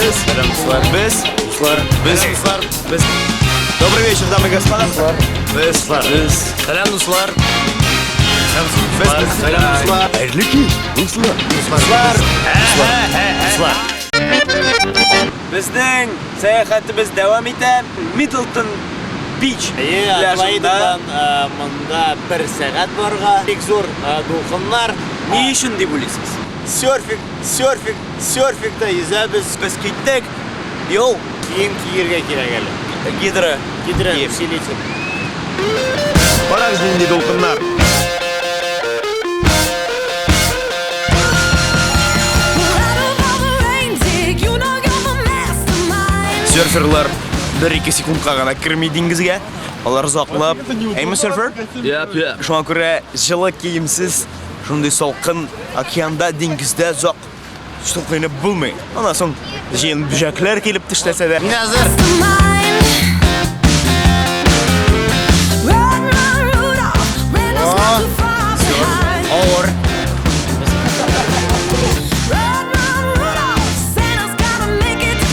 Без. Добрый вечер, дамы и господа. Салям, дуслар. Безнең сәяхәтебез дәвам итә. Миддлтон Beach пляжында. Монда 1 сәгать барга. Бик зур дулкыннар. Ни өчен дип уйлыйсыз? Серфингта yüзәбез. Без киттек. Йол, Кием киергә кирәк әле. гидро. Усилитель. Карагыз нинди дулкыннар. Серферлар 1-2 секундка гына кирми диңгезгә. Алар озаклап. Әйме серфер? Шуңа күрә җылы киемсез, шундый салкын океанда, диңгездә озак сукынып булмый. Аннан соң җыен бүҗәкләр килеп тешләсә дә. Мин хәзер. Авыр.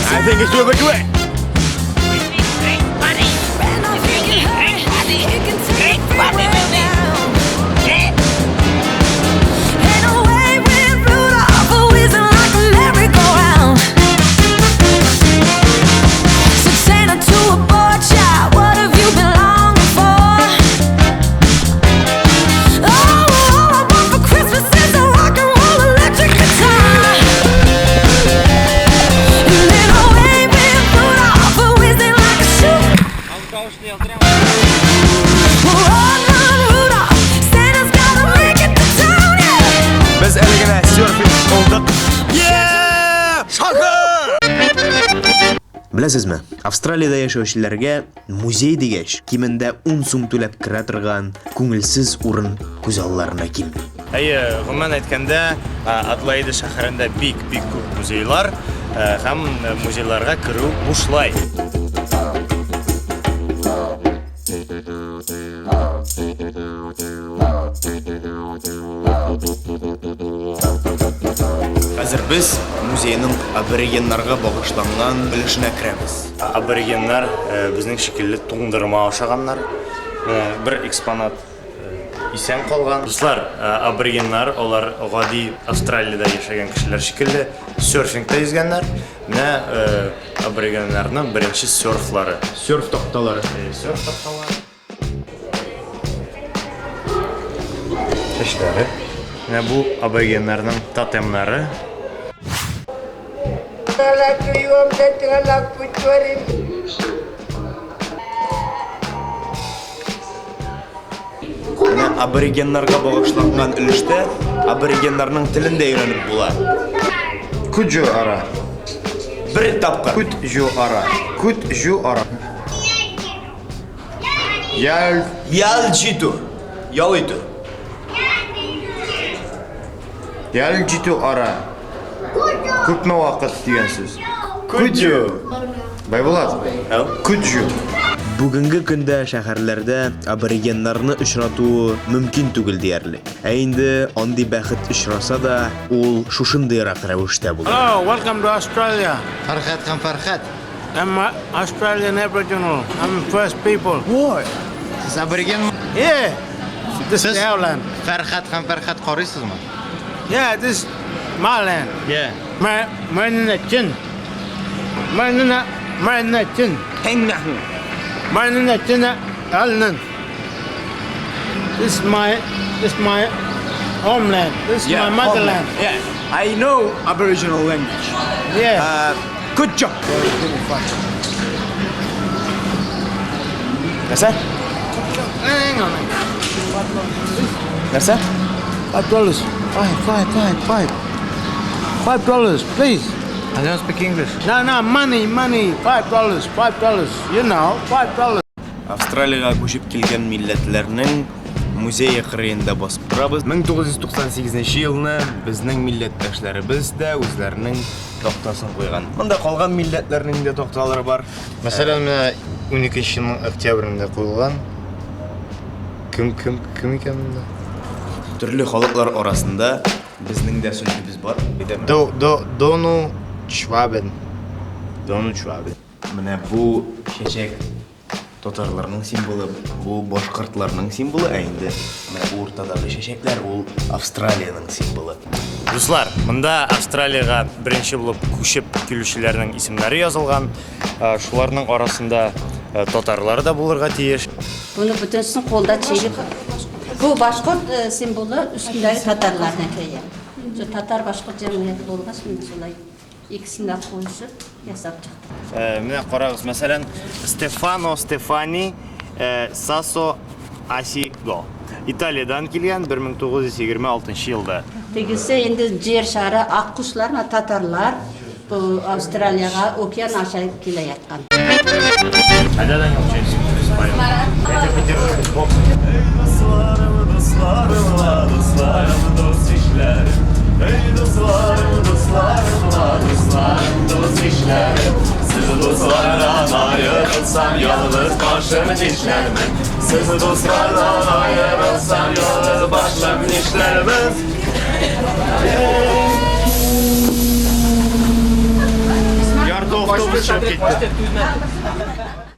I think it's really great. Biz әле генә серфинг кылдык. Беләсезме? Австралиядә яшәүчеләргә музей дигәч, кимендә 10 сум түләп керә торган күңелсез урын күз алларына килми. Гомумән әйткәндә, Адлайда шәһәрендә бик күп музейлар һәм музейларга керү бушлай. Хәзер без музейның аборигеннарга багышланган бүлешенә керәбез. Аборигеннар безнең шикелле туңдырма ашаганнар. Бер экспонат исән калган. Дуслар, аборигеннар алар гади Австралиядә яшәгән кешеләр шикелле серфингта йөзгәннәр. Менә аборигеннарның беренче серфлары. Серф такталары. Эшләре. Менә бу аборигеннарның тотемнары. Менә аборигеннарга багышланган өлештә аборигеннарның телен дә өйрәнеп була. Куджу ара. Бер тапкыр. Куджу ара. Ялҗиту. Ялыйту. Ялҗиту ара. Күпме вакыт дигән сүз. Куджу. Байбулат. Куджу. Бүгенге көндә шәһәрләрдә аборигеннарны очрату мөмкин түгел диярлек. Ә инде андый бәхет очраса да, ул шушындыйрак рәвештә була. Hello, welcome to Australia. Фархат. I'm Australian Aboriginal. I'm First People. Ой, Сез абориген? Yeah, this is our land. Фархат карыйсызмы? Yeah, this is my land. Yeah. Marina Chin. Alnan. This is my homeland. This is my motherland. Yeah, I know Aboriginal language. Yeah. Good job. Нәрсә? Hang on. Нәрсә? $5. $5, please. I don't speak English. No, money. $5. You know, $5. Австралиягә күчеп килгән милләтләрнең музей кырыенда басып торабыз. 1998 елны безнең милләттәшләребез дә үзләренең тактасын куйган. Монда калган милләтләрнең дә такталары бар. Мәсәлән, 12 октябрендә куелган. Кем икән монда? Төрле халыклар арасында безнең дә сүзебез бар. Дону Швабен. 13 abi. Менә бу чәчәк татарларның символы, бу башкортларның символы, ә инде менә бу уртадагы чәчәкләр ул Австралиянең символы. Дуслар, монда Австралияга беренче булып күчеп килүчеләрнең исемнәре язылган. Шуларның арасында татарлар да булырга тиеш. Bunu bütünsün kolda çelik. Bu başkort simvolu üstündeki Tatarlardan köyü. Şu Tatar başkort cemiyeti olmaz mı? Şolay ikisini de koyuşup yasap çıktı. Менә карагыз, мәсәлән, Стефано Стефани Сасо Асиго. Италиядан килгән 1926 елда. Tegisi indi ciğer şarı akkuşlarla Tatarlar bu Avustralya'ya okyan aşağı kile yatkan. Әдәдән яучы. Sizi dostlardan ayrılsam yalnız başım dişlerimi. Sizi dostlardan ayrılsam yalnız başım dişlerimi. Ярды автобус чыгып китте.